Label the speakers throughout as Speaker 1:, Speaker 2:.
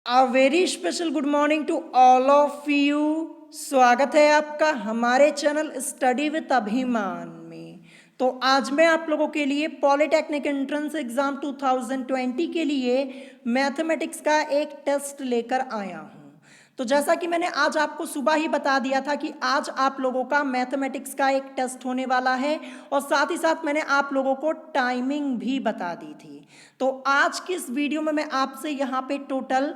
Speaker 1: A very special good morning to all of you. स्वागत है आपका हमारे चैनल स्टडी विद अभिमान में। तो आज मैं आप लोगों के लिए पॉलिटेक्निक एंट्रेंस एग्जाम 2020 के लिए मैथमेटिक्स का एक टेस्ट लेकर आया हूँ। तो जैसा कि मैंने आज आपको सुबह ही बता दिया था कि आज आप लोगों का मैथमेटिक्स का एक टेस्ट होने वाला है और साथ ही साथ मैंने आप लोगों को टाइमिंग भी बता दी थी। तो आज की इस वीडियो में मैं आपसे यहाँ पे टोटल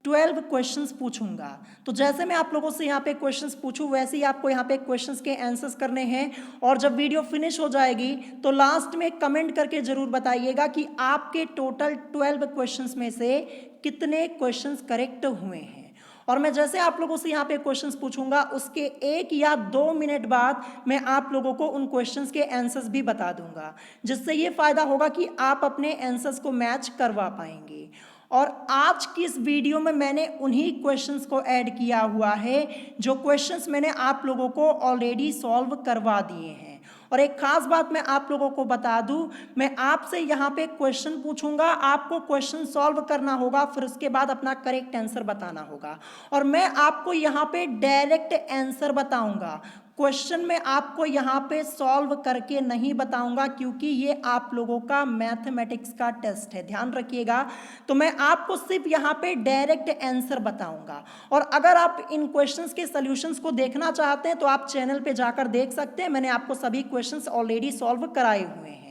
Speaker 1: 12 क्वेश्चंस पूछूंगा। तो जैसे मैं आप लोगों से यहाँ पे क्वेश्चंस पूछूं वैसे ही आपको यहाँ पे क्वेश्चंस के आंसर्स करने हैं। और जब वीडियो फिनिश हो जाएगी तो लास्ट में कमेंट करके जरूर बताइएगा कि आपके टोटल 12 क्वेश्चंस में से कितने क्वेश्चंस करेक्ट हुए हैं। और मैं जैसे आप लोगों से यहाँ पे क्वेश्चंस पूछूंगा उसके 1 या 2 मिनट बाद मैं आप लोगों को उन क्वेश्चंस के आंसर्स भी बता दूंगा, जिससे ये फायदा होगा कि आप अपने आंसर्स को मैच करवा पाएंगे। और आज की इस वीडियो में मैंने उन्हीं क्वेश्चंस को ऐड किया हुआ है जो क्वेश्चंस मैंने आप लोगों को ऑलरेडी सॉल्व करवा दिए हैं। और एक खास बात मैं आप लोगों को बता दूं, मैं आपसे यहाँ पे क्वेश्चन पूछूंगा, आपको क्वेश्चन सॉल्व करना होगा, फिर उसके बाद अपना करेक्ट आंसर बताना होगा। और मैं आपको यहाँ पे डायरेक्ट आंसर बताऊंगा, क्वेश्चन में आपको यहाँ पे सॉल्व करके नहीं बताऊंगा, क्योंकि ये आप लोगों का मैथमेटिक्स का टेस्ट है, ध्यान रखिएगा। तो मैं आपको सिर्फ यहाँ पे डायरेक्ट आंसर बताऊंगा। और अगर आप इन क्वेश्चंस के सॉल्यूशंस को देखना चाहते हैं तो आप चैनल पे जाकर देख सकते हैं, मैंने आपको सभी क्वेश्चंस ऑलरेडी सॉल्व कराए हुए हैं।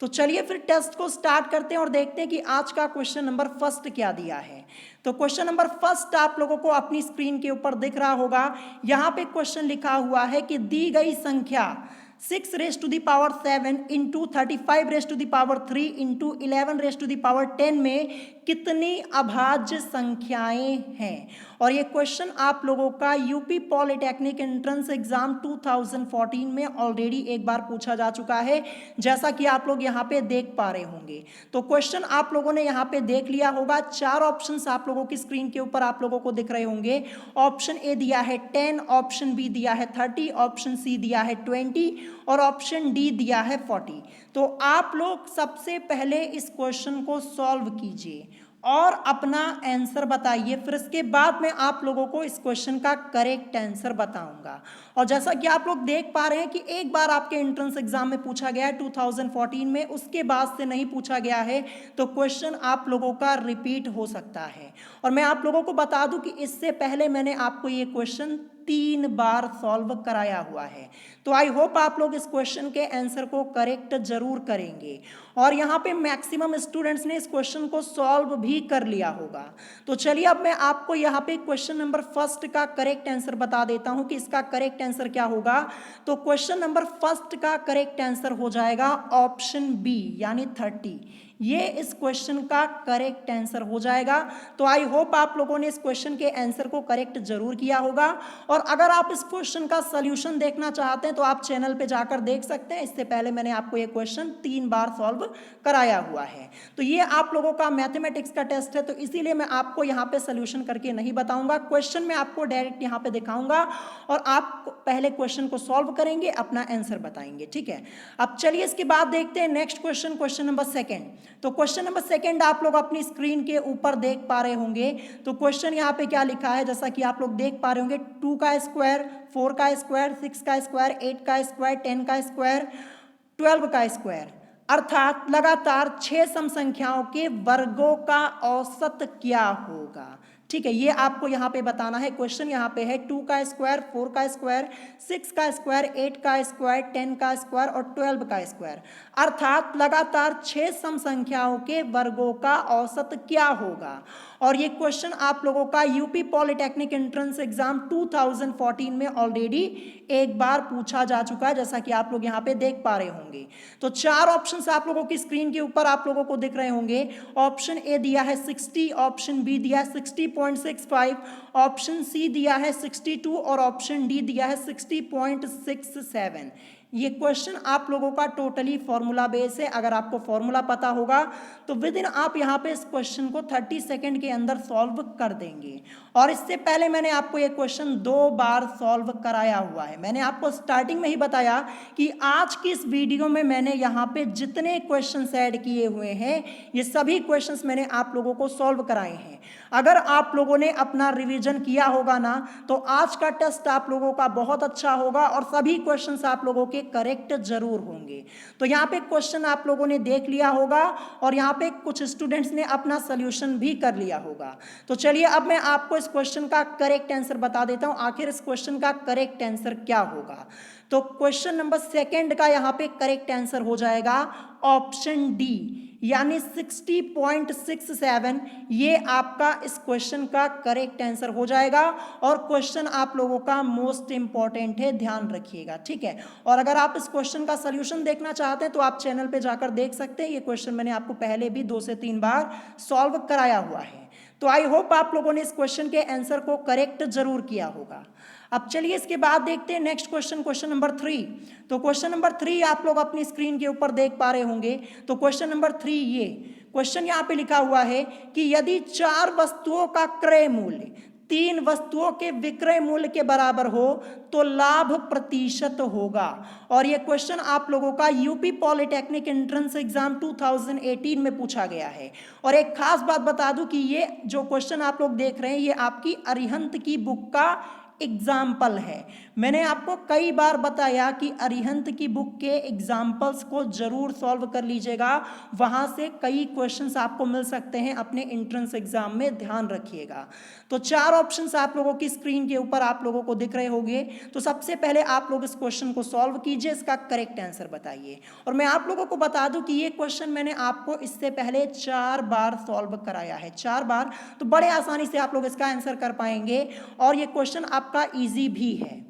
Speaker 1: तो चलिए फिर टेस्ट को स्टार्ट करते हैं और देखते हैं कि आज का क्वेश्चन नंबर फर्स्ट क्या दिया है। तो क्वेश्चन नंबर फर्स्ट आप लोगों को अपनी स्क्रीन के ऊपर दिख रहा होगा। यहाँ पे क्वेश्चन लिखा हुआ है कि दी गई संख्या 6 raise to the power 7 into 35 raise to the power 3 into 11 raise to the power 10 में कितनी अभाज्य संख्याएं हैं। और ये क्वेश्चन आप लोगों का यूपी पॉलिटेक्निक एंट्रेंस एग्जाम 2014 में ऑलरेडी एक बार पूछा जा चुका है, जैसा कि आप लोग यहाँ पे देख पा रहे होंगे। तो क्वेश्चन आप लोगों ने यहाँ पे देख लिया होगा। 4 ऑप्शंस आप लोगों की स्क्रीन के ऊपर आप लोगों को दिख रहे होंगे। ऑप्शन ए दिया है 10, ऑप्शन बी दिया है 30, ऑप्शन सी दिया है 20 और ऑप्शन डी दिया है 40। तो आप लोग सबसे पहले इस क्वेश्चन को सॉल्व कीजिए और अपना आंसर बताइए, फिर इसके बाद मैं आप लोगों को इस क्वेश्चन का करेक्ट आंसर बताऊंगा। और जैसा कि आप लोग देख पा रहे हैं कि एक बार आपके एंट्रेंस एग्जाम में पूछा गया है 2014 में, उसके बाद से नहीं पूछा गया है, तो क्वेश्चन आप लोगों का रिपीट हो सकता है। और मैं आप लोगों को बता दूं कि इससे पहले मैंने आपको ये क्वेश्चन 3 बार सॉल्व कराया हुआ है। तो आई होप आप लोग इस क्वेश्चन के आंसर को करेक्ट जरूर करेंगे। और यहाँ पे मैक्सिमम स्टूडेंट्स ने इस क्वेश्चन को सॉल्व भी कर लिया होगा। तो चलिए अब मैं आपको यहाँ पे क्वेश्चन नंबर फर्स्ट का करेक्ट आंसर बता देता हूँ कि इसका करेक्ट आंसर क्या होगा। तो क्वेश्चन नंबर फर्स्ट का करेक्ट आंसर हो जाएगा ऑप्शन बी यानी 30। ये इस क्वेश्चन का करेक्ट आंसर हो जाएगा। तो आई होप आप लोगों ने इस क्वेश्चन के आंसर को करेक्ट जरूर किया होगा। और अगर आप इस क्वेश्चन का सॉल्यूशन देखना चाहते हैं तो आप चैनल पे जाकर देख सकते हैं। इससे पहले मैंने आपको ये क्वेश्चन 3 बार सॉल्व कराया हुआ है। तो ये आप लोगों का मैथमेटिक्स का टेस्ट है, तो इसीलिए मैं आपको यहाँ पे सॉल्यूशन करके नहीं बताऊंगा, क्वेश्चन मैं आपको डायरेक्ट यहाँ पे दिखाऊंगा और आप पहले क्वेश्चन को सॉल्व करेंगे, अपना आंसर बताएंगे, ठीक है। अब चलिए इसके बाद देखते हैं next question, question number second. तो क्वेश्चन नंबर सेकेंड आप लोग अपनी स्क्रीन के ऊपर देख पा रहे होंगे। तो क्वेश्चन यहाँ पे क्या लिखा है, जैसा कि आप लोग देख पा रहे होंगे, 2 का स्क्वायर, 4 का स्क्वायर, 6 का स्क्वायर, 8 का स्क्वायर, 10 का स्क्वायर, 12 का स्क्वायर, अर्थात लगातार 6 सम संख्याओं के वर्गों का औसत क्या होगा। ठीक है, ये आपको यहाँ पे बताना है। क्वेश्चन यहाँ पे है 2 का स्क्वायर, 4 का स्क्वायर, 6 का स्क्वायर, 8 का स्क्वायर, 10 का स्क्वायर और 12 का स्क्वायर, अर्थात लगातार 6 सम संख्याओं के वर्गों का औसत क्या होगा। और ये क्वेश्चन आप लोगों का यूपी पॉलिटेक्निक एंट्रेंस एग्जाम 2014 में ऑलरेडी एक बार पूछा जा चुका है, जैसा कि आप लोग यहाँ पे देख पा रहे होंगे। तो 4 ऑप्शंस आप लोगों की स्क्रीन के ऊपर आप लोगों को दिख रहे होंगे। ऑप्शन ए दिया है 60, ऑप्शन बी दिया है 60.65, ऑप्शन सी दिया है 62 और ऑप्शन डी दिया है 60.67। ये क्वेश्चन आप लोगों का टोटली फॉर्मूला बेस है। अगर आपको फॉर्मूला पता होगा तो विद इन आप यहाँ पे इस क्वेश्चन को 30 सेकंड के अंदर सॉल्व कर देंगे। और इससे पहले मैंने आपको ये क्वेश्चन 2 बार सॉल्व कराया हुआ है। मैंने आपको स्टार्टिंग में ही बताया कि आज की इस वीडियो में मैंने यहाँ पे जितने क्वेश्चन ऐड किए हुए हैं ये सभी क्वेश्चन मैंने आप लोगों को सॉल्व कराए हैं। अगर आप लोगों ने अपना रिवीजन किया होगा ना तो आज का टेस्ट आप लोगों का बहुत अच्छा होगा और सभी क्वेश्चंस आप लोगों के करेक्ट जरूर होंगे। तो यहाँ पे क्वेश्चन आप लोगों ने देख लिया होगा और यहाँ पे कुछ स्टूडेंट्स ने अपना सोल्यूशन भी कर लिया होगा। तो चलिए अब मैं आपको इस क्वेश्चन का करेक्ट आंसर बता देता हूँ, आखिर इस क्वेश्चन का करेक्ट आंसर क्या होगा। तो क्वेश्चन नंबर सेकंड का यहाँ पे करेक्ट आंसर हो जाएगा ऑप्शन डी, यानी 60.67 ये आपका इस क्वेश्चन का करेक्ट आंसर हो जाएगा। और क्वेश्चन आप लोगों का मोस्ट इंपॉर्टेंट है, ध्यान रखिएगा, ठीक है। और अगर आप इस क्वेश्चन का सॉल्यूशन देखना चाहते हैं तो आप चैनल पे जाकर देख सकते हैं। ये क्वेश्चन मैंने आपको पहले भी 2 से 3 बार सॉल्व कराया हुआ है। तो आई होप आप लोगों ने इस क्वेश्चन के आंसर को करेक्ट जरूर किया होगा। अब चलिए इसके बाद देखते हैं नेक्स्ट क्वेश्चन, क्वेश्चन नंबर 3। तो क्वेश्चन नंबर 3 आप लोग अपनी स्क्रीन के ऊपर देख पा रहे होंगे। तो क्वेश्चन नंबर 3 ये क्वेश्चन यहाँ पे लिखा हुआ है कि यदि 4 वस्तुओं का क्रय मूल्य 3 वस्तुओं के विक्रय मूल्य के बराबर हो तो लाभ प्रतिशत होगा। और ये क्वेश्चन आप लोगों का यूपी पॉलिटेक्निक एंट्रेंस एग्जाम 2018 में पूछा गया है। और एक खास बात बता दूं कि ये जो क्वेश्चन आप लोग देख रहे हैं ये आपकी अरिहंत की बुक का एग्जाम्पल है। मैंने आपको कई बार बताया कि अरिहंत की बुक के एग्जाम्पल्स को जरूर सॉल्व कर लीजिएगा, वहां से कई क्वेश्चंस आपको मिल सकते हैं अपने एंट्रेंस एग्जाम में, ध्यान रखिएगा। तो 4 ऑप्शंस आप लोगों की स्क्रीन के ऊपर आप लोगों को दिख रहे होंगे। तो सबसे पहले आप लोग इस क्वेश्चन को सॉल्व कीजिए, इसका करेक्ट आंसर बताइए। और मैं आप लोगों को बता दूं कि ये क्वेश्चन मैंने आपको इससे पहले 4 बार सॉल्व कराया है, 4 बार। तो बड़े आसानी से आप लोग इसका आंसर कर पाएंगे और ये क्वेश्चन आपका इजी भी है।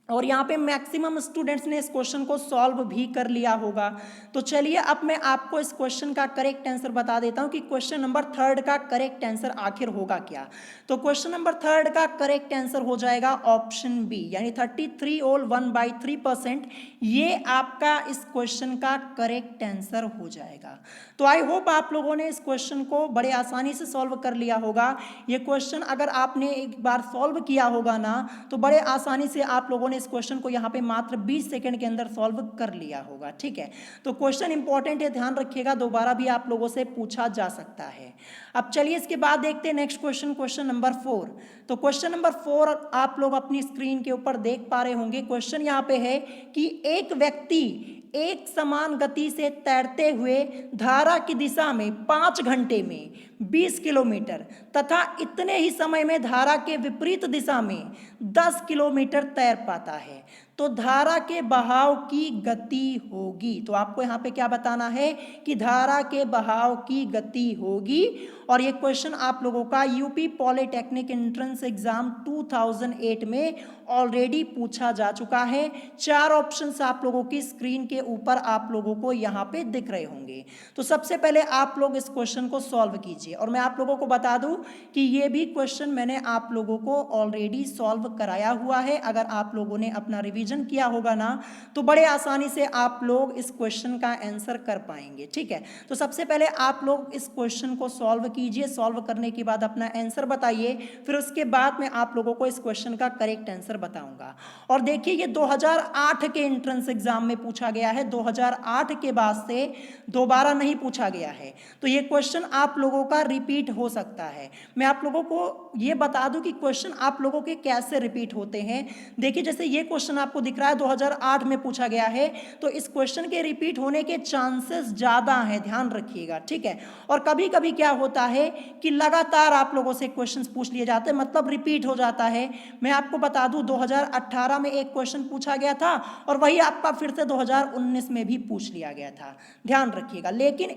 Speaker 1: और यहाँ पे मैक्सिमम स्टूडेंट्स ने इस क्वेश्चन को सॉल्व भी कर लिया होगा। तो चलिए अब मैं आपको इस क्वेश्चन का करेक्ट आंसर बता देता हूँ कि क्वेश्चन नंबर 3 का करेक्ट आंसर आखिर होगा क्या। तो क्वेश्चन नंबर 3 का करेक्ट आंसर हो जाएगा ऑप्शन बी, यानी 33 होल 1/3%। ये आपका इस क्वेश्चन का करेक्ट आंसर हो जाएगा। तो आई होप आप लोगों ने इस क्वेश्चन को बड़े आसानी से सॉल्व कर लिया होगा। ये क्वेश्चन अगर आपने एक बार सॉल्व किया होगा ना तो बड़े आसानी से आप लोगों ने इस क्वेश्चन को यहाँ पे मात्र 20 सेकंड के अंदर सॉल्व कर लिया होगा, ठीक है। तो क्वेश्चन इंपॉर्टेंट है, ध्यान रखिएगा, दोबारा भी आप लोगों से पूछा जा सकता है। अब चलिए इसके बाद देखते हैं नेक्स्ट क्वेश्चन, क्वेश्चन नंबर 4। तो क्वेश्चन नंबर 4 आप लोग अपनी स्क्रीन के ऊपर देख पा रहे होंगे। क्वेश्चन यहाँ पे है कि एक व्यक्ति एक समान गति से तैरते हुए धारा की दिशा में 5 घंटे में 20 किलोमीटर तथा इतने ही समय में धारा के विपरीत दिशा में 10 किलोमीटर तैर पाता है, तो धारा के बहाव की गति होगी। तो आपको यहाँ पे क्या बताना है कि धारा के बहाव की गति होगी। और ये क्वेश्चन आप लोगों का यूपी पॉलिटेक्निक एंट्रेंस एग्जाम 2008 में ऑलरेडी पूछा जा चुका है। 4 ऑप्शंस आप लोगों की स्क्रीन के ऊपर आप लोगों को यहाँ पे दिख रहे होंगे। तो सबसे पहले आप लोग इस क्वेश्चन को सॉल्व कीजिए। और मैं आप लोगों को बता दूं कि ये भी क्वेश्चन मैंने आप लोगों को ऑलरेडी सॉल्व कराया हुआ है। अगर आप लोगों ने अपना रिवीजन किया होगा ना तो बड़े आसानी से आप लोग इस क्वेश्चन का आंसर कर पाएंगे, ठीक है। तो सबसे पहले आप लोग इस क्वेश्चन को सॉल्व कीजिए, सॉल्व करने के बाद अपना आंसर बताइए, फिर उसके बाद मैं आप लोगों को इस क्वेश्चन का करेक्ट आंसर बताऊंगा। और देखिए ये 2008 के एंट्रेंस एग्जाम में पूछा गया है, 2008 के बाद से दोबारा नहीं पूछा गया है। तो ये क्वेश्चन आप लोगों का रिपीट हो सकता है। मैं आप लोगों को ये बता दूं कि क्वेश्चन आप लोगों के कैसे रिपीट होते हैं। देखिए जैसे ये क्वेश्चन आपको दिख रहा है 2008 में पूछा गया है, तो इस क्वेश्चन के रिपीट होने के चांसेस ज्यादा हैं, ध्यान रखिएगा, ठीक है। और कभी कभी क्या होता है कि लगातार आप लोगों से क्वेश्चंस पूछ लिए जाते हैं, मतलब रिपीट हो जाता है। मैं आपको बता दूं 2018 में एक क्वेश्चन पूछा गया था और वही आपका फिर से 2019 में भी पूछ लिया गया था, ध्यान रखिएगा। लेकिन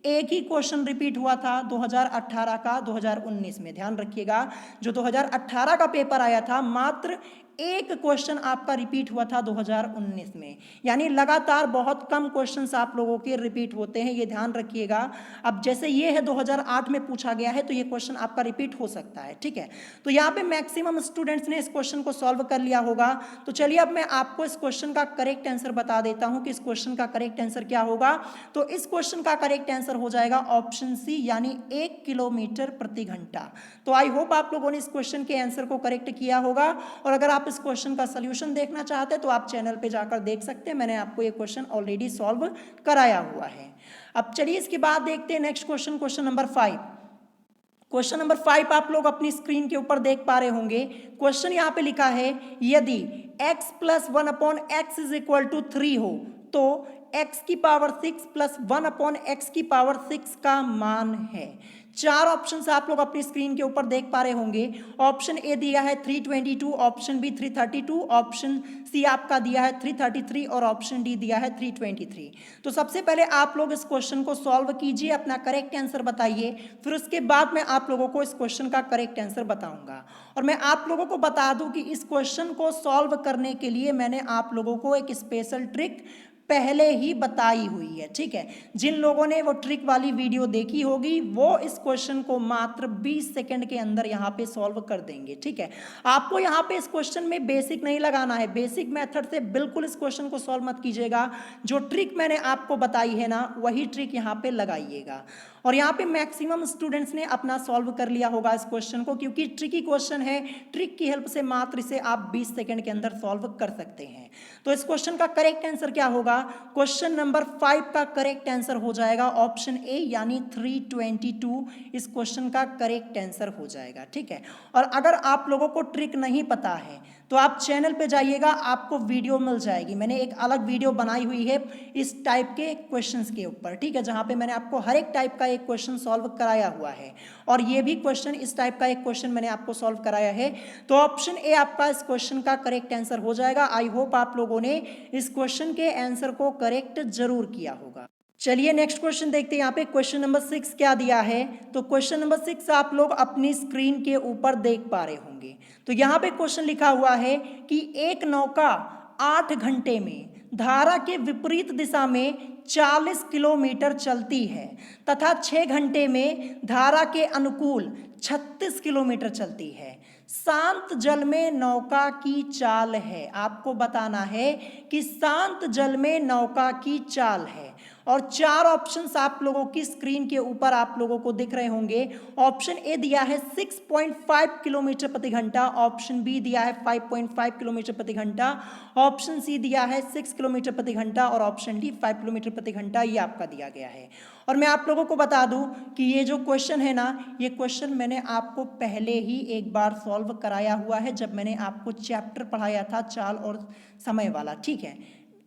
Speaker 1: एक ही क्वेश्चन रिपीट हुआ था 2018 का 2019 में, ध्यान रखिएगा। जो 2018 का पेपर आया था मात्र एक क्वेश्चन आपका रिपीट हुआ था 2019 में, यानी लगातार बहुत कम क्वेश्चंस आप लोगों के रिपीट होते हैं, ये ध्यान रखिएगा। अब जैसे ये है 2008 में पूछा गया है तो ये क्वेश्चन आपका रिपीट हो सकता है, ठीक है। तो यहाँ पे मैक्सिमम स्टूडेंट्स ने इस क्वेश्चन को सॉल्व कर लिया होगा। तो चलिए अब मैं आपको इस क्वेश्चन का करेक्ट आंसर बता देता हूँ कि इस क्वेश्चन का करेक्ट आंसर क्या होगा। तो इस क्वेश्चन का करेक्ट आंसर हो जाएगा ऑप्शन सी, यानी 1 किलोमीटर प्रति घंटा। तो आई होप आप लोगों ने इस क्वेश्चन के आंसर को करेक्ट किया होगा। और अगर आप इस क्वेश्चन का सॉल्यूशन देखना चाहते हैं तो आप चैनल पे जाकर देख सकते हैं, मैंने आपको ये क्वेश्चन ऑलरेडी सॉल्व कराया हुआ है। अब चलिए इसके बाद देखते हैं next question, question number 5। Question number 5 आप लोग अपनी स्क्रीन के ऊपर देख पा रहे होंगे। क्वेश्चन यहाँ पे लिखा है यदि x प्लस 1/x इज इक्वल टू 3 हो तो x की पावर 6 प्लस 1/x की पावर 6 का मान है। चार ऑप्शंस आप लोग अपनी स्क्रीन के ऊपर देख पा रहे होंगे। ऑप्शन ए दिया है 322, ऑप्शन बी 332, ऑप्शन सी आपका दिया है 333 और ऑप्शन डी दिया है 323। तो सबसे पहले आप लोग इस क्वेश्चन को सॉल्व कीजिए, अपना करेक्ट आंसर बताइए, फिर उसके बाद मैं आप लोगों को इस क्वेश्चन का करेक्ट आंसर बताऊंगा। और मैं आप लोगों को बता दूं कि इस क्वेश्चन को सॉल्व करने के लिए मैंने आप लोगों को एक स्पेशल ट्रिक पहले ही बताई हुई है, ठीक है। जिन लोगों ने वो ट्रिक वाली वीडियो देखी होगी वो इस क्वेश्चन को मात्र 20 सेकंड के अंदर यहाँ पे सॉल्व कर देंगे, ठीक है। आपको यहाँ पे इस क्वेश्चन में बेसिक नहीं लगाना है, बेसिक मेथड से बिल्कुल इस क्वेश्चन को सॉल्व मत कीजिएगा। जो ट्रिक मैंने आपको बताई है ना वही ट्रिक यहाँ पे लगाइएगा। और यहाँ पे मैक्सिमम स्टूडेंट्स ने अपना सॉल्व कर लिया होगा इस क्वेश्चन को, क्योंकि ट्रिकी क्वेश्चन है। ट्रिक की हेल्प से मात्र इसे आप 20 सेकंड के अंदर सॉल्व कर सकते हैं। तो इस क्वेश्चन का करेक्ट आंसर क्या होगा? क्वेश्चन नंबर 5 का करेक्ट आंसर हो जाएगा ऑप्शन ए यानी 322 इस क्वेश्चन का करेक्ट आंसर हो जाएगा, ठीक है। और अगर आप लोगों को ट्रिक नहीं पता है तो आप चैनल पे जाइएगा, आपको वीडियो मिल जाएगी। मैंने एक अलग वीडियो बनाई हुई है इस टाइप के क्वेश्चंस के ऊपर, ठीक है, जहां पे मैंने आपको हर एक टाइप का एक क्वेश्चन सॉल्व कराया हुआ है। और ये भी क्वेश्चन इस टाइप का एक क्वेश्चन मैंने आपको सॉल्व कराया है। तो ऑप्शन ए आपका इस क्वेश्चन का करेक्ट आंसर हो जाएगा। आई होप आप लोगों ने इस क्वेश्चन के आंसर को करेक्ट जरूर किया होगा। चलिए नेक्स्ट क्वेश्चन देखते हैं। यहाँ पे क्वेश्चन नंबर 6 क्या दिया है? तो क्वेश्चन नंबर 6 आप लोग अपनी स्क्रीन के ऊपर देख पा रहे होंगे। तो यहाँ पे क्वेश्चन लिखा हुआ है कि एक नौका 8 घंटे में धारा के विपरीत दिशा में 40 किलोमीटर चलती है तथा 6 घंटे में धारा के अनुकूल 36 किलोमीटर चलती है। शांत जल में नौका की चाल है। आपको बताना है कि शांत जल में नौका की चाल है। और चार ऑप्शंस आप लोगों की स्क्रीन के ऊपर आप लोगों को दिख रहे होंगे। ऑप्शन ए दिया है 6.5 किलोमीटर प्रति घंटा, ऑप्शन बी दिया है 5.5 किलोमीटर प्रति घंटा, ऑप्शन सी दिया है 6 किलोमीटर प्रति घंटा और ऑप्शन डी 5 किलोमीटर प्रति घंटा ये आपका दिया गया है। और मैं आप लोगों को बता दूं कि ये जो क्वेश्चन है ना, ये क्वेश्चन मैंने आपको पहले ही एक बार सॉल्व कराया हुआ है जब मैंने आपको चैप्टर पढ़ाया था चाल और समय वाला, ठीक है।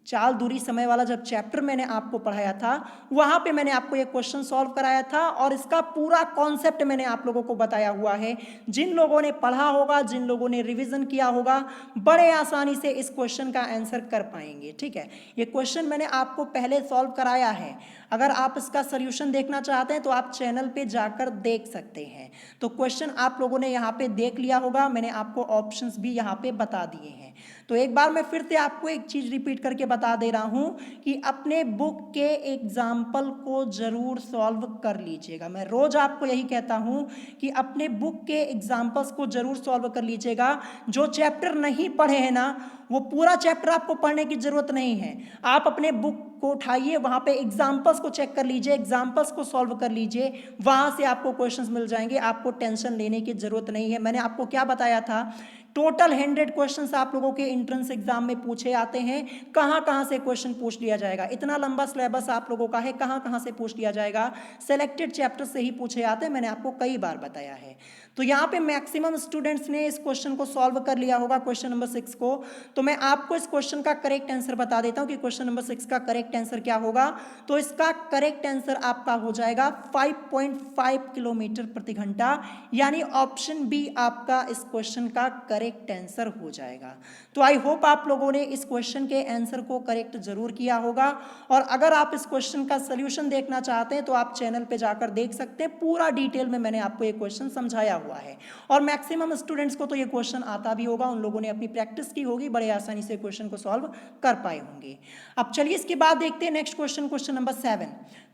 Speaker 1: चाल दूरी समय वाला जब चैप्टर मैंने आपको पढ़ाया था वहां पे मैंने आपको ये क्वेश्चन सॉल्व कराया था और इसका पूरा कॉन्सेप्ट मैंने आप लोगों को बताया हुआ है। जिन लोगों ने पढ़ा होगा, जिन लोगों ने रिवीजन किया होगा, बड़े आसानी से इस क्वेश्चन का आंसर कर पाएंगे, ठीक है। ये क्वेश्चन मैंने आपको पहले सॉल्व कराया है। अगर आप इसका सोल्यूशन देखना चाहते हैं तो आप चैनल पे जाकर देख सकते हैं। तो क्वेश्चन आप लोगों ने यहाँ पे देख लिया होगा, मैंने आपको ऑप्शंस भी यहाँ पे बता दिए हैं। तो एक बार मैं फिर से आपको एक चीज रिपीट करके बता दे रहा हूं कि अपने बुक के एग्जाम्पल को जरूर सॉल्व कर लीजिएगा। मैं रोज आपको यही कहता हूं कि अपने बुक के एग्जाम्पल्स को जरूर सॉल्व कर लीजिएगा। जो चैप्टर नहीं पढ़े हैं ना वो पूरा चैप्टर आपको पढ़ने की जरूरत नहीं है। आप अपने बुक को उठाइए, वहां पे एग्जाम्पल्स को चेक कर लीजिए, एग्जाम्पल्स को सॉल्व कर लीजिए, वहां से आपको क्वेश्चंस मिल जाएंगे। आपको टेंशन लेने की जरूरत नहीं है। मैंने आपको क्या बताया था, टोटल 100 क्वेश्चंस आप लोगों के एंट्रेंस एग्जाम में पूछे आते हैं। कहां कहां से क्वेश्चन पूछ लिया जाएगा? इतना लंबा सिलेबस आप लोगों का है, कहां कहां से पूछ लिया जाएगा? सेलेक्टेड चैप्टर से ही पूछे आते हैं, मैंने आपको कई बार बताया है। तो यहाँ पे मैक्सिमम स्टूडेंट्स ने इस क्वेश्चन को सॉल्व कर लिया होगा, क्वेश्चन नंबर 6 को। तो मैं आपको इस क्वेश्चन का करेक्ट आंसर बता देता हूं कि क्वेश्चन नंबर 6 का करेक्ट आंसर क्या होगा। तो इसका करेक्ट आंसर आपका हो जाएगा 5.5 किलोमीटर प्रति घंटा, यानी ऑप्शन बी आपका इस क्वेश्चन का करेक्ट आंसर हो जाएगा। तो आई होप आप लोगों ने इस क्वेश्चन के आंसर को करेक्ट जरूर किया होगा। और अगर आप इस क्वेश्चन का सोल्यूशन देखना चाहते हैं तो आप चैनल पे जाकर देख सकते हैं, पूरा डिटेल में मैंने आपको ये क्वेश्चन समझाया हुआ है। और मैक्सिमम स्टूडेंट्स को तो ये क्वेश्चन आता भी होगा, उन लोगों ने अपनी प्रैक्टिस की होगी, बड़े आसानी से क्वेश्चन को सॉल्व कर पाए होंगे। अब चलिए इसके बाद देखते हैं नेक्स्ट क्वेश्चन, क्वेश्चन नंबर 7।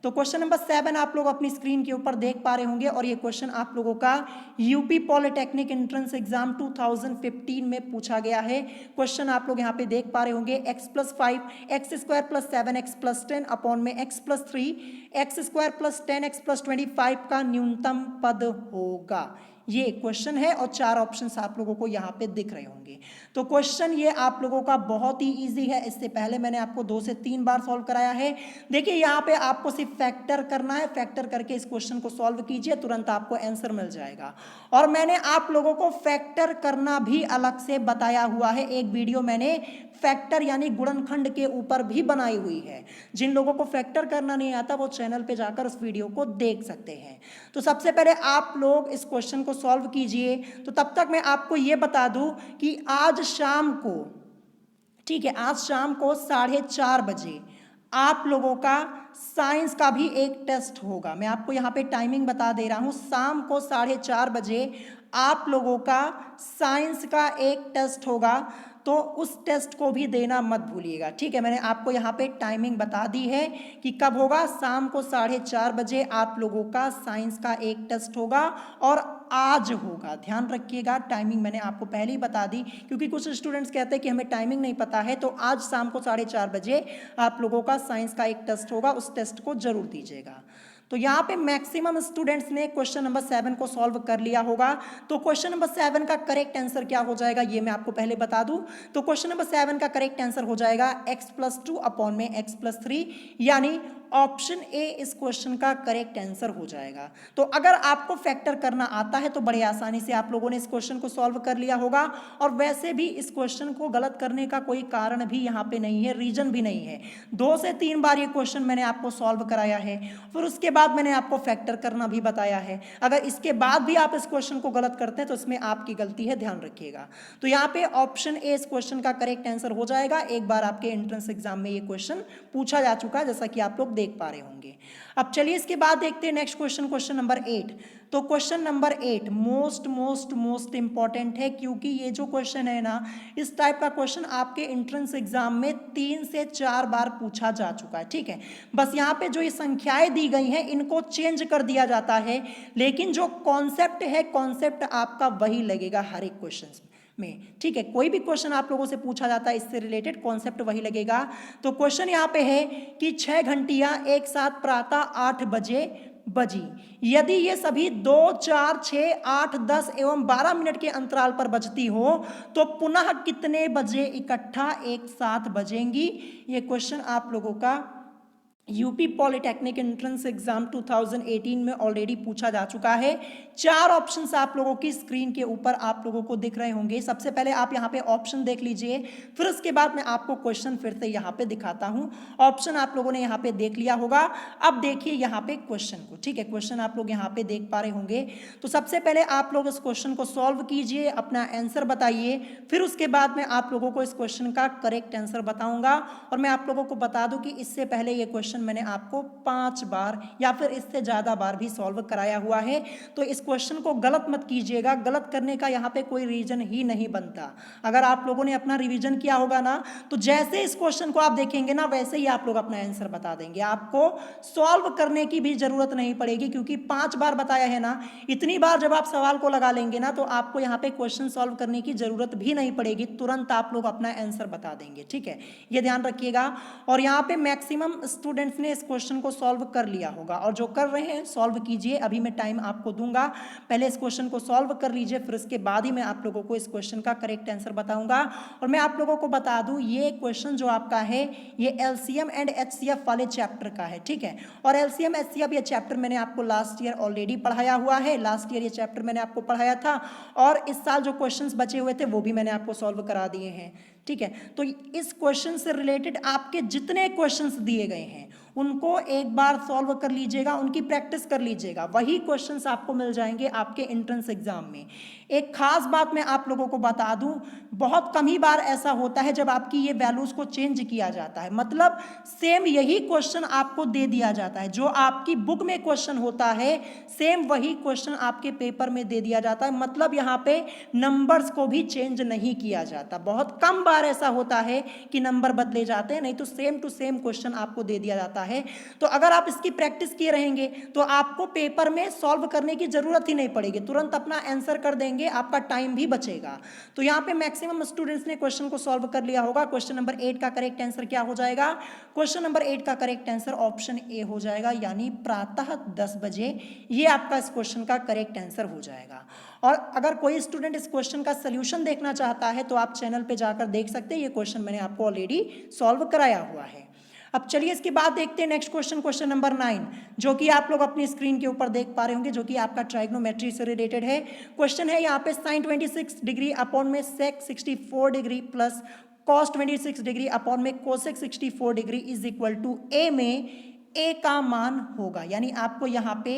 Speaker 1: तो क्वेश्चन नंबर 7 आप लोग अपनी स्क्रीन के ऊपर देख पा रहे होंगे और ये क्वेश्चन आप लोगों का यूपी पॉलिटेक्निक एंट्रेंस एग्जाम 2015 में पूछा गया है। क्वेश्चन आप लोग यहाँ पे देख पा रहे होंगे, x+5 x² + 7x + 10 अपॉन में x+3 x² + 10x + 25 का न्यूनतम पद होगा। ये क्वेश्चन है और 4 ऑप्शंस आप लोगों को यहाँ पे दिख रहे होंगे। तो क्वेश्चन ये आप लोगों का बहुत ही इजी है, इससे पहले मैंने आपको 2 से 3 बार सॉल्व कराया है। देखिए यहाँ पे आपको सिर्फ फैक्टर करना है, फैक्टर करके इस क्वेश्चन को सॉल्व कीजिए, तुरंत आपको आंसर मिल जाएगा। और मैंने आप लोगों को फैक्टर करना भी अलग से बताया हुआ है, एक वीडियो मैंने फैक्टर यानी गुणनखंड के ऊपर भी बनाई हुई है। जिन लोगों को फैक्टर करना नहीं आता वो चैनल पे जाकर उस वीडियो को देख सकते हैं। तो सबसे पहले आप लोग इस क्वेश्चन को सॉल्व कीजिए। तो तब तक मैं आपको ये बता दूं कि आज शाम को, ठीक है, आज शाम को 4:30 बजे आप लोगों का साइंस का भी एक टेस्ट होगा। मैं आपको यहाँ पे टाइमिंग बता दे रहा हूँ, शाम को 4:30 बजे आप लोगों का साइंस का एक टेस्ट होगा, तो उस टेस्ट को भी देना मत भूलिएगा। ठीक है, मैंने आपको यहाँ पे टाइमिंग बता दी है कि कब होगा। शाम को 4:30 बजे आप लोगों का साइंस का एक टेस्ट होगा और आज होगा, ध्यान रखिएगा। टाइमिंग मैंने आपको पहले ही बता दी, क्योंकि कुछ स्टूडेंट्स कहते हैं कि हमें टाइमिंग नहीं पता है। तो आज शाम को 4:30 बजे आप लोगों का साइंस का एक टेस्ट होगा, उस टेस्ट को जरूर दीजिएगा। तो यहाँ पे मैक्सिमम स्टूडेंट्स ने क्वेश्चन नंबर 7 को सॉल्व कर लिया होगा। तो क्वेश्चन नंबर 7 का करेक्ट आंसर क्या हो जाएगा ये मैं आपको पहले बता दूं। तो क्वेश्चन नंबर 7 का करेक्ट आंसर हो जाएगा x+2 अपॉन में x+3, यानी ऑप्शन ए इस क्वेश्चन का करेक्ट आंसर हो जाएगा। तो अगर आपको फैक्टर करना आता है तो बड़े आसानी से आप लोगों ने इस क्वेश्चन को सॉल्व कर लिया होगा। और वैसे भी इस क्वेश्चन को गलत करने का कोई कारण भी यहाँ पे नहीं है, रीजन भी नहीं है। 2 से 3 बार ये क्वेश्चन मैंने आपको सॉल्व कराया है, फिर उसके बाद मैंने आपको फैक्टर करना भी बताया है। अगर इसके बाद भी आप इस क्वेश्चन को गलत करते हैं तो इसमें आपकी गलती है, ध्यान रखिएगा। तो यहाँ पे ऑप्शन ए इस क्वेश्चन का करेक्ट आंसर हो जाएगा। एक बार आपके एंट्रेंस एग्जाम में ये क्वेश्चन पूछा जा चुका है, जैसा कि आप लोग देख पा रहे होंगे। अब चलिए इसके बाद देखते हैं नेक्स्ट क्वेश्चन, क्वेश्चन नंबर 8। तो क्वेश्चन नंबर 8 मोस्ट इंपॉर्टेंट है, क्योंकि ये जो क्वेश्चन है ना, इस टाइप का क्वेश्चन आपके एंट्रेंस एग्जाम में 3 से 4 बार पूछा जा चुका है। ठीक है, बस यहाँ पे जो ये संख्याएं दी गई हैं इनको चेंज कर दिया जाता है, लेकिन जो कॉन्सेप्ट है, कॉन्सेप्ट आपका वही लगेगा हर एक क्वेश्चन में। ठीक है, कोई भी क्वेश्चन आप लोगों से पूछा जाता है इससे रिलेटेड कॉन्सेप्ट वही लगेगा। तो क्वेश्चन यहाँ पे है कि 6 घंटियां एक साथ प्रातः 8 बजे बजी, यदि ये सभी 2, 4, 6, 8, 10 एवं 12 मिनट के अंतराल पर बजती हो तो पुनः कितने बजे इकट्ठा एक साथ बजेंगी। ये क्वेश्चन आप लोगों का यूपी पॉलिटेक्निक एंट्रेंस एग्जाम 2018 में ऑलरेडी पूछा जा चुका है। 4 ऑप्शंस आप लोगों की स्क्रीन के ऊपर आप लोगों को दिख रहे होंगे। सबसे पहले आप यहाँ पे ऑप्शन देख लीजिए, फिर उसके बाद मैं आपको क्वेश्चन फिर से यहाँ पे दिखाता हूँ। ऑप्शन आप लोगों ने यहाँ पे देख लिया होगा। अब देखिए यहाँ पे क्वेश्चन को। ठीक है, क्वेश्चन आप लोग यहाँ पे देख पा रहे होंगे। तो सबसे पहले आप लोग इस क्वेश्चन को सॉल्व कीजिए, अपना आंसर बताइए, फिर उसके बाद मैं आप लोगों को इस क्वेश्चन का करेक्ट आंसर बताऊंगा। और मैं आप लोगों को बता दूं कि इससे पहले ये क्वेश्चन मैंने आपको 5 बार या फिर इससे ज़्यादा बार भी सॉल्व कराया हुआ है। तो इस क्वेश्चन को गलत मत कीजिएगा, गलत करने का यहाँ पे कोई रीजन ही नहीं बनता। अगर आप लोगों ने अपना रिवीजन किया होगा ना, तो जैसे इस क्वेश्चन को आप देखेंगे ना, वैसे ही आप लोग अपना आंसर बता देंगे। आपको सॉल्व करने की भी जरूरत नहीं पड़ेगी, क्योंकि 5 बार बताया है ना, इतनी बार जब आप सवाल को लगा लेंगे ना, तो आपको यहाँ पे क्वेश्चन सॉल्व करने की जरूरत भी नहीं पड़ेगी, तुरंत आप लोग अपना आंसर बता देंगे। ठीक है, ये ध्यान रखिएगा। और यहाँ पे मैक्सिमम स्टूडेंट्स ने इस क्वेश्चन को सॉल्व कर लिया होगा, और जो कर रहे हैं सॉल्व कीजिए। अभी मैं टाइम आपको दूंगा, पहले इस क्वेश्चन को सॉल्व कर लीजिए, फिर उसके बाद ही मैं आप लोगों को इस क्वेश्चन का करेक्ट आंसर बताऊंगा। और मैं आप लोगों को बता दूं, ये क्वेश्चन जो आपका है ये एलसीएम एंड एचसीएफ वाले चैप्टर का है। ठीक है, और एलसीएम एचसीएफ ये चैप्टर मैंने आपको लास्ट ईयर ऑलरेडी पढ़ाया हुआ है। लास्ट ईयर ये चैप्टर मैंने आपको पढ़ाया था, और इस साल जो क्वेश्चंस बचे हुए थे वो भी मैंने आपको सॉल्व करा दिए हैं। ठीक है, तो इस क्वेश्चन से रिलेटेड आपके जितने क्वेश्चंस दिए गए हैं उनको एक बार सॉल्व कर लीजिएगा, उनकी प्रैक्टिस कर लीजिएगा, वही क्वेश्चंस आपको मिल जाएंगे आपके एंट्रेंस एग्जाम में। एक खास बात मैं आप लोगों को बता दूं, बहुत कम ही बार ऐसा होता है जब आपकी ये वैल्यूज को चेंज किया जाता है, मतलब सेम यही क्वेश्चन आपको दे दिया जाता है। जो आपकी बुक में क्वेश्चन होता है सेम वही क्वेश्चन आपके पेपर में दे दिया जाता है, मतलब यहाँ पे नंबर्स को भी चेंज नहीं किया जाता। बहुत कम बार ऐसा होता है कि नंबर बदले जाते हैं, नहीं तो सेम टू सेम क्वेश्चन आपको दे दिया जाता है। तो अगर आप इसकी प्रैक्टिस किए रहेंगे तो आपको पेपर में सॉल्व करने की जरूरत ही नहीं पड़ेगी, तुरंत अपना आंसर कर देंगे, आपका टाइम भी बचेगा। तो यहाँ पे मैक्सिमम स्टूडेंट्स ने क्वेश्चन को सॉल्व कर लिया होगा। क्वेश्चन नंबर 8 का करेक्ट आंसर क्या हो जाएगा? क्वेश्चन नंबर 8 का करेक्ट आंसर ऑप्शन ए हो जाएगा, यानी प्रातः 10 बजे। ये आपका इस क्वेश्चन का करेक्ट आंसर हो जाएगा। और अगर कोई स्टूडेंट इस क्वेश्चन का सल्यूशन देखना चाहता है तो आप चैनल पे जाकर देख सकते हैं, ये क्वेश्चन मैंने आपको ऑलरेडी सॉल्व कराया हुआ है। अब चलिए इसके बाद देखते हैं नेक्स्ट क्वेश्चन, क्वेश्चन नंबर 9, जो कि आप लोग अपनी स्क्रीन के ऊपर देख पा रहे होंगे, जो कि आपका ट्राइग्नोमेट्री से रिलेटेड है। क्वेश्चन है यहाँ पे साइन 26 डिग्री अपॉन में sec 64 degree plus cos 26 degree upon में cosec 64 degree is equal to a में ए का मान होगा, यानी आपको यहाँ पे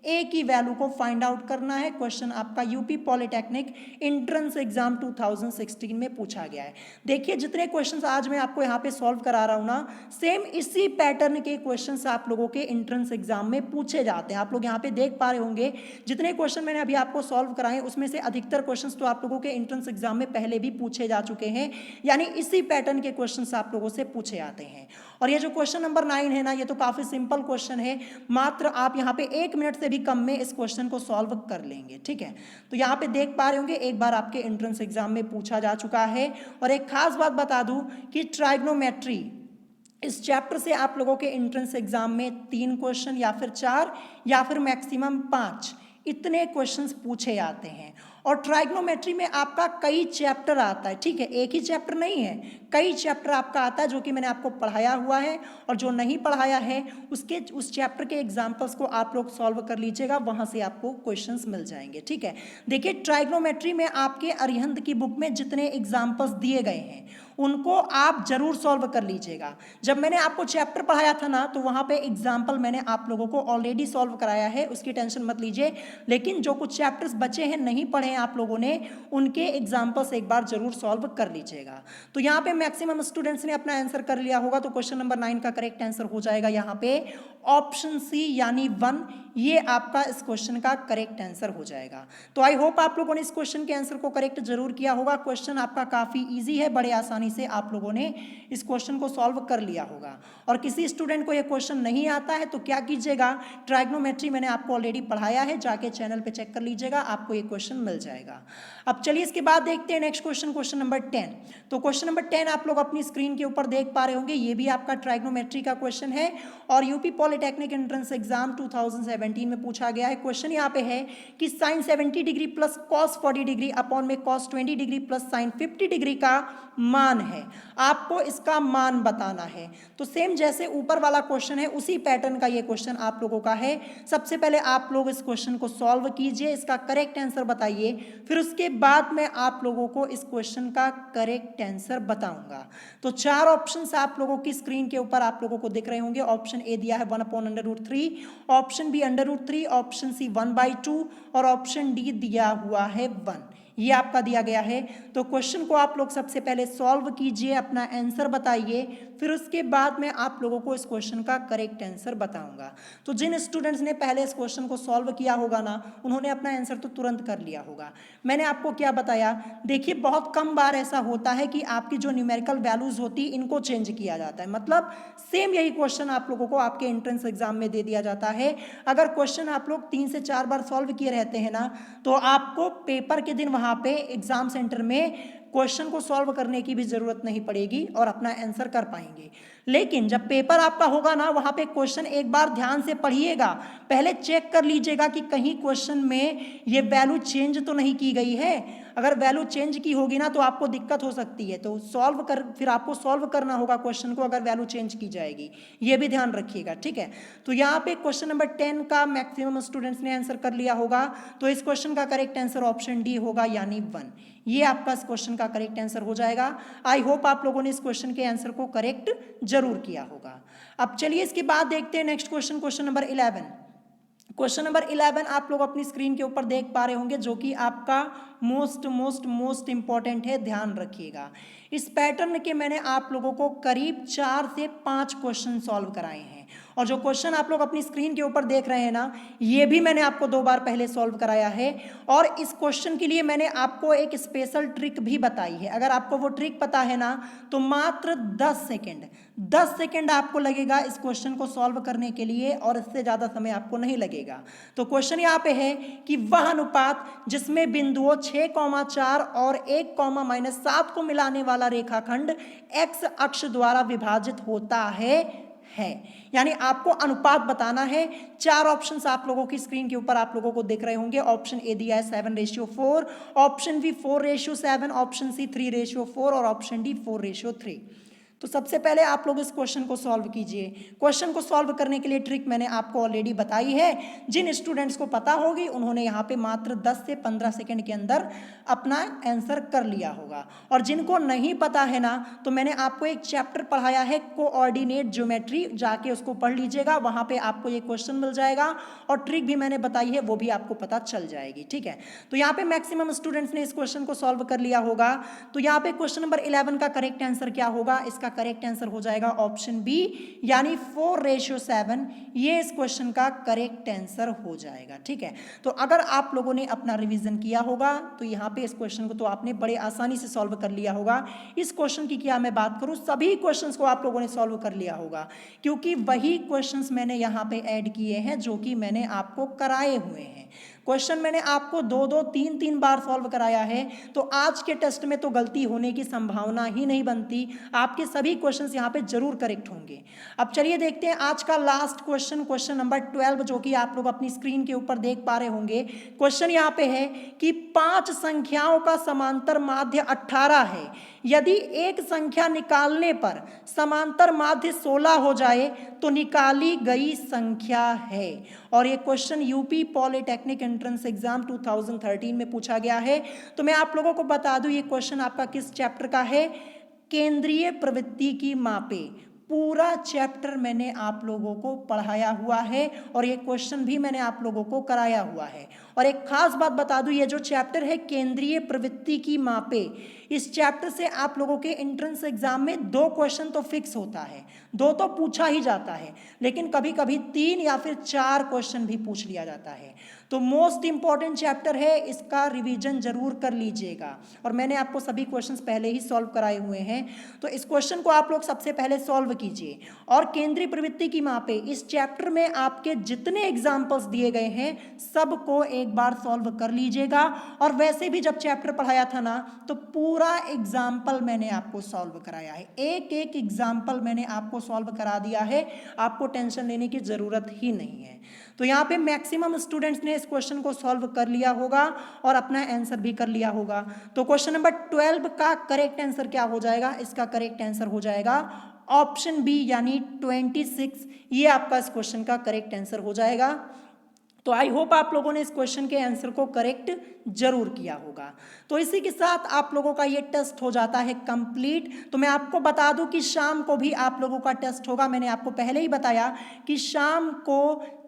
Speaker 1: ए की वैल्यू को फाइंड आउट करना है। क्वेश्चन आपका यूपी पॉलिटेक्निक एंट्रेंस एग्जाम 2016 में पूछा गया है। देखिए जितने क्वेश्चंस आज मैं आपको यहाँ पे सॉल्व करा रहा हूँ ना, सेम इसी पैटर्न के क्वेश्चंस आप लोगों के एंट्रेंस एग्जाम में पूछे जाते हैं। आप लोग यहाँ पे देख पा रहे होंगे जितने क्वेश्चन मैंने अभी आपको सॉल्व कराए उसमें से अधिकतर क्वेश्चन तो आप लोगों के एंट्रेंस एग्जाम में पहले भी पूछे जा चुके हैं, यानी इसी पैटर्न के क्वेश्चन आप लोगों से पूछे आते हैं। और ये जो क्वेश्चन नंबर 9 है ना, ये तो काफी सिंपल क्वेश्चन है, मात्र आप यहाँ पे 1 मिनट से भी कम में इस क्वेश्चन को सॉल्व कर लेंगे। ठीक है, तो यहाँ पे देख पा रहे होंगे एक बार आपके एंट्रेंस एग्जाम में पूछा जा चुका है। और एक खास बात बता दूं कि ट्राइग्नोमेट्री इस चैप्टर से आप लोगों के एंट्रेंस एग्जाम में 3 क्वेश्चन या फिर 4 या फिर मैक्सिमम 5 इतने क्वेश्चंस पूछे आते हैं। और ट्राइग्नोमेट्री में आपका कई चैप्टर आता है, ठीक है, एक ही चैप्टर नहीं है, कई चैप्टर आपका आता है जो कि मैंने आपको पढ़ाया हुआ है। और जो नहीं पढ़ाया है उस चैप्टर के एग्जाम्पल्स को आप लोग सॉल्व कर लीजिएगा, वहाँ से आपको क्वेश्चंस मिल जाएंगे। ठीक है, देखिए ट्राइग्नोमेट्री में आपके अरिहंत की बुक में जितने एग्जाम्पल्स दिए गए हैं उनको आप जरूर सॉल्व कर लीजिएगा। जब मैंने आपको चैप्टर पढ़ाया था ना, तो वहाँ पे एग्जाम्पल मैंने आप लोगों को ऑलरेडी सॉल्व कराया है, उसकी टेंशन मत लीजिए। लेकिन जो कुछ चैप्टर्स बचे हैं, नहीं पढ़े हैं आप लोगों ने, उनके एग्जाम्पल्स एक बार जरूर सॉल्व कर लीजिएगा। तो यहाँ पे मैक्सिमम स्टूडेंट्स ने अपना आंसर कर लिया होगा, तो क्वेश्चन नंबर 9 का करेक्ट आंसर हो जाएगा यहाँ पे ऑप्शन सी यानी 1। ये आपका इस क्वेश्चन का करेक्ट आंसर हो जाएगा। तो आई होप आप लोगों ने इस क्वेश्चन के आंसर को करेक्ट जरूर किया होगा। क्वेश्चन आपका काफी इजी है, बड़े आसानी से आप लोगों ने इस क्वेश्चन को सॉल्व कर लिया होगा। और किसी स्टूडेंट को ये क्वेश्चन नहीं आता है तो क्या कीजिएगा, ट्राइग्नोमेट्री मैंने आपको ऑलरेडी पढ़ाया है, जाके चैनल पे चेक कर लीजिएगा, आपको ये क्वेश्चन मिल जाएगा। अब चलिए इसके बाद देखते हैं नेक्स्ट क्वेश्चन, क्वेश्चन नंबर 10। तो क्वेश्चन नंबर 10 आप लोग अपनी स्क्रीन के ऊपर देख पा रहे होंगे, ये भी आपका ट्राइग्नोमेट्री का क्वेश्चन है और यूपी पॉलिटेक्निक एंट्रेंस एग्जाम 2017 में पूछा गया है। क्वेश्चन यहाँ पे है कि sine 70 degree plus cos 40 degree upon में cos 20 degree plus sine 50 degree का मान है, आपको इसका मान बताना है। तो सेम जैसे ऊपर वाला क्वेश्चन है उसी पैटर्न का ये क्वेश्चन आप लोगों का है। सबसे पहले आप लोग इस क्वेश्चन को सॉल्व कीजिए, इसका करेक्ट आंसर बताइए, फिर उसके बाद में आप लोगों को इस क्वेश्चन का करेक्ट आंसर बताऊंगा। तो 4 ऑप्शंस आप लोगों की स्क्रीन के ऊपर आप लोगों को दिख रहे होंगे। ऑप्शन ए दिया है 1/√3, ऑप्शन बी √3, ऑप्शन सी 1/2 और ऑप्शन डी दिया हुआ है 1। ये आपका दिया गया है। तो क्वेश्चन को आप लोग सबसे पहले सॉल्व कीजिए, अपना आंसर बताइए, फिर उसके बाद मैं आप लोगों को इस क्वेश्चन का करेक्ट आंसर बताऊंगा। तो जिन स्टूडेंट्स ने पहले इस क्वेश्चन को सॉल्व किया होगा ना, उन्होंने अपना आंसर तो तुरंत कर लिया होगा। मैंने आपको क्या बताया, देखिए बहुत कम बार ऐसा होता है कि आपकी जो न्यूमेरिकल वैल्यूज होती इनको चेंज किया जाता है। मतलब सेम यही क्वेश्चन आप लोगों को आपके एंट्रेंस एग्जाम में दे दिया जाता है। अगर क्वेश्चन आप लोग 3 से 4 बार सॉल्व किए रहते हैं ना, तो आपको पेपर के दिन वहां पे एग्जाम सेंटर में क्वेश्चन को सॉल्व करने की भी जरूरत नहीं पड़ेगी और अपना आंसर कर पाएंगे। लेकिन जब पेपर आपका होगा ना, वहां पे क्वेश्चन एक बार ध्यान से पढ़िएगा, पहले चेक कर लीजिएगा कि कहीं क्वेश्चन में ये वैल्यू चेंज तो नहीं की गई है। अगर वैल्यू चेंज की होगी ना तो आपको दिक्कत हो सकती है, तो फिर आपको सॉल्व करना होगा क्वेश्चन को अगर वैल्यू चेंज की जाएगी, ये भी ध्यान रखिएगा। ठीक है, तो यहाँ पे क्वेश्चन नंबर 10 का मैक्सिमम स्टूडेंट्स ने आंसर कर लिया होगा, तो इस क्वेश्चन का करेक्ट आंसर ऑप्शन डी होगा यानी 1। ये आपका इस क्वेश्चन का करेक्ट आंसर हो जाएगा। आई होप आप लोगों ने इस क्वेश्चन के आंसर को करेक्ट जरूर किया होगा। अब चलिए इसके बाद देखते हैं next question, question number 11। Question number 11 आप लोग अपनी स्क्रीन के ऊपर देख पा रहे होंगे, जो कि आपका मोस्ट इंपॉर्टेंट है, ध्यान रखिएगा। इस पैटर्न के मैंने आप लोगों को करीब 4 से 5 क्वेश्चन सॉल्व कराए हैं और जो क्वेश्चन आप लोग अपनी स्क्रीन के ऊपर देख रहे हैं ना, ये भी मैंने आपको 2 बार पहले सॉल्व कराया है। और इस क्वेश्चन के लिए मैंने आपको एक स्पेशल ट्रिक भी बताई है। अगर आपको वो ट्रिक पता है ना, तो मात्र 10 सेकेंड आपको लगेगा इस क्वेश्चन को सॉल्व करने के लिए और इससे ज़्यादा समय आपको नहीं लगेगा। तो क्वेश्चन यहाँ पे है कि वह अनुपात जिसमें बिंदुओं 6,4 और 1,-7 को मिलाने वाला रेखाखंड x अक्ष द्वारा विभाजित होता है है, यानी आपको अनुपात बताना है। 4 ऑप्शंस आप लोगों की स्क्रीन के ऊपर आप लोगों को दिख रहे होंगे। ऑप्शन ए दिया है 7:4, ऑप्शन बी 4:7, ऑप्शन सी 3:4 और ऑप्शन डी 4:3। तो सबसे पहले आप लोग इस क्वेश्चन को सॉल्व कीजिए। क्वेश्चन को सॉल्व करने के लिए ट्रिक मैंने आपको ऑलरेडी बताई है। जिन स्टूडेंट्स को पता होगी उन्होंने यहाँ पे मात्र 10 से 15 सेकंड के अंदर अपना आंसर कर लिया होगा, और जिनको नहीं पता है ना, तो मैंने आपको एक चैप्टर पढ़ाया है कोऑर्डिनेट ज्योमेट्री, जाके उसको पढ़ लीजिएगा, वहाँ पे आपको ये क्वेश्चन मिल जाएगा और ट्रिक भी मैंने बताई है वो भी आपको पता चल जाएगी। ठीक है, तो यहाँ पे मैक्सिमम स्टूडेंट्स ने इस क्वेश्चन को सॉल्व कर लिया होगा। तो यहाँ पे क्वेश्चन नंबर 11 का करेक्ट आंसर क्या होगा? इसका करेक्ट आंसर हो जाएगा ऑप्शन बी, यानी 4:7। ये इस क्वेश्चन का करेक्ट आंसर हो जाएगा। ठीक है, तो अगर आप लोगों ने अपना रिवीजन किया होगा तो यहाँ पे इस क्वेश्चन को तो आपने बड़े आसानी से सॉल्व कर लिया होगा। इस क्वेश्चन की क्या मैं बात करूँ, सभी क्वेश्चंस को आप लोगों ने सॉल्व कर लिया होगा, क्योंकि वही क्वेश्चंस मैंने यहाँ पे ऐड किए हैं जो कि मैंने आपको कराए हुए हैं। क्वेश्चन मैंने आपको 2-2, 3-3 बार सॉल्व कराया है, तो आज के टेस्ट में तो गलती होने की संभावना ही नहीं बनती। आपके सभी क्वेश्चंस यहाँ पे जरूर करेक्ट होंगे। अब चलिए देखते हैं आज का लास्ट क्वेश्चन, क्वेश्चन नंबर 12, जो कि आप लोग अपनी स्क्रीन के ऊपर देख पा रहे होंगे। क्वेश्चन यहाँ पे है कि 5 संख्याओं का समांतर माध्य 18 है। यदि एक संख्या निकालने पर समांतर माध्य 16 हो जाए तो निकाली गई संख्या है। और ये question UP polytechnic entrance exam 2013 में पूछा गया है। तो मैं आप लोगों को बता दूं ये क्वेश्चन आपका किस चैप्टर का है? केंद्रीय प्रवृत्ति की मापे। पूरा चैप्टर मैंने आप लोगों को पढ़ाया हुआ है और ये क्वेश्चन भी मैंने आप लोगों को कराया हुआ है। और एक खास बात बता दूं, ये जो चैप्टर है केंद्रीय प्रवृत्ति की मापे, इस चैप्टर से आप लोगों के एंट्रेंस एग्जाम में 2 क्वेश्चन तो फिक्स होता है, 2 तो पूछा ही जाता है, लेकिन कभी कभी 3 या फिर 4 क्वेश्चन भी पूछ लिया जाता है। तो मोस्ट इंपॉर्टेंट चैप्टर है, इसका रिवीजन जरूर कर लीजिएगा। और मैंने आपको सभी क्वेश्चंस पहले ही सॉल्व कराए हुए हैं, तो इस क्वेश्चन को आप लोग सबसे पहले सॉल्व कीजिए। और केंद्रीय प्रवृत्ति की मापे, इस चैप्टर में आपके जितने एग्जाम्पल्स दिए गए हैं सबको एक बार सॉल्व कर लीजिएगा। और वैसे भी जब चैप्टर पढ़ाया था ना, तो पूरा एग्जाम्पल मैंने आपको सॉल्व कराया है, एक एक एग्जाम्पल मैंने आपको सॉल्व करा दिया है, आपको टेंशन लेने की जरूरत ही नहीं है। तो यहाँ पे मैक्सिमम स्टूडेंट्स ने इस क्वेश्चन को सॉल्व कर लिया होगा और अपना आंसर भी कर लिया होगा। तो क्वेश्चन नंबर 12 का करेक्ट आंसर क्या हो जाएगा? इसका करेक्ट आंसर हो जाएगा ऑप्शन बी, यानी 26। ये आपका इस क्वेश्चन का करेक्ट आंसर हो जाएगा। तो आई होप आप लोगों ने इस क्वेश्चन के आंसर को करेक्ट जरूर किया होगा। तो इसी के साथ आप लोगों का ये टेस्ट हो जाता है कंप्लीट। तो मैं आपको बता दूं कि शाम को भी आप लोगों का टेस्ट होगा। मैंने आपको पहले ही बताया कि शाम को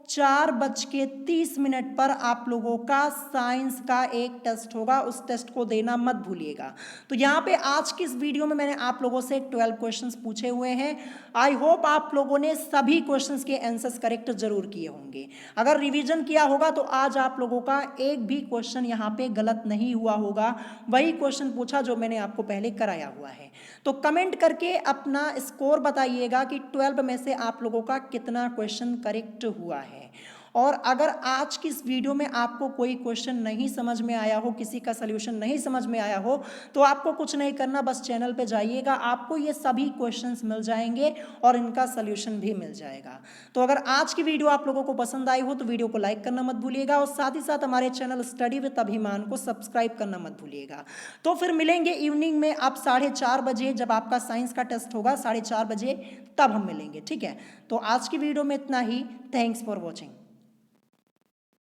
Speaker 1: 4:30 पर आप लोगों का साइंस का एक टेस्ट होगा, उस टेस्ट को देना मत भूलिएगा। तो यहाँ पे आज की इस वीडियो में मैंने आप लोगों से 12 क्वेश्चंस पूछे हुए हैं। आई होप आप लोगों ने सभी क्वेश्चंस के आंसर्स करेक्ट जरूर किए होंगे। अगर रिवीजन किया होगा तो आज आप लोगों का एक भी क्वेश्चन यहाँ पे गलत नहीं हुआ होगा, वही क्वेश्चन पूछा जो मैंने आपको पहले कराया हुआ है। तो कमेंट करके अपना स्कोर बताइएगा कि 12 में से आप लोगों का कितना क्वेश्चन करेक्ट हुआ है। और अगर आज की इस वीडियो में आपको कोई क्वेश्चन नहीं समझ में आया हो, किसी का सल्यूशन नहीं समझ में आया हो, तो आपको कुछ नहीं करना, बस चैनल पे जाइएगा, आपको ये सभी क्वेश्चंस मिल जाएंगे और इनका सल्यूशन भी मिल जाएगा। तो अगर आज की वीडियो आप लोगों को पसंद आई हो तो वीडियो को लाइक करना मत भूलिएगा और साथ ही साथ हमारे चैनल स्टडी विद अभिमान को सब्सक्राइब करना मत भूलिएगा। तो फिर मिलेंगे इवनिंग में आप 4:30 बजे, जब आपका साइंस का टेस्ट होगा 4:30 बजे, तब हम मिलेंगे। ठीक है, तो आज की वीडियो में इतना ही। Thanks for watching.